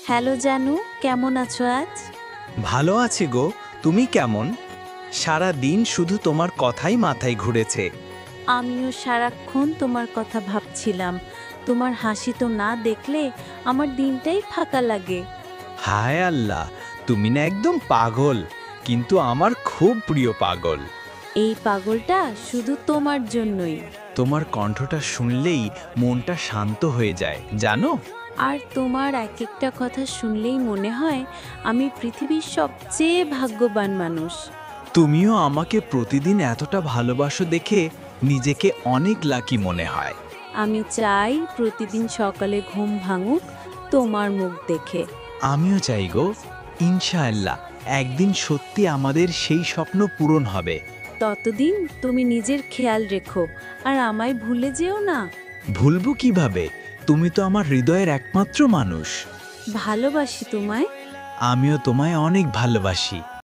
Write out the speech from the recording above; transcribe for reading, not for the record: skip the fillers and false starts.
Hello জানু, কেমন আছো আজ? ভালো আছি গো। তুমি কেমন? সারা দিন শুধু তোমার কথাই মাথায় ঘুরেছে। আমিও সারাক্ষণ তোমার কথা ভাবছিলাম। তোমার হাসি তো না দেখলে আমার দিনটাই ফাঁকা লাগে। হায় আল্লাহ, তুমি না একদম পাগল, কিন্তু আমার খুব প্রিয় পাগল। এই পাগলটা শুধু তোমার জন্যই। তোমার কণ্ঠটা শুনলেই মনটা শান্ত হয়ে যায়, জানো? আর তোমার এক একটা কথা শুনলেই মনে হয় আমি পৃথিবীর সবচেয়ে ভাগ্যবান মানুষ। তুমিও আমাকে প্রতিদিন এতটা ভালোবাসো দেখে নিজেকে অনেক লাকি মনে হয়। আমি চাই প্রতিদিন সকালে ঘুম ভাঙুক তোমার মুখ দেখে। আমিও চাই গো, ইনশাআল্লাহ একদিন সত্যি আমাদের সেই স্বপ্ন পূরণ হবে। ততদিন তুমি নিজের খেয়াল রেখো আর আমায় ভুলে যেও না। ভুলবো কিভাবে? তুমি তো আমার হৃদয়ের একমাত্র মানুষ। ভালোবাসি তোমায়। আমিও তোমায় অনেক ভালোবাসি।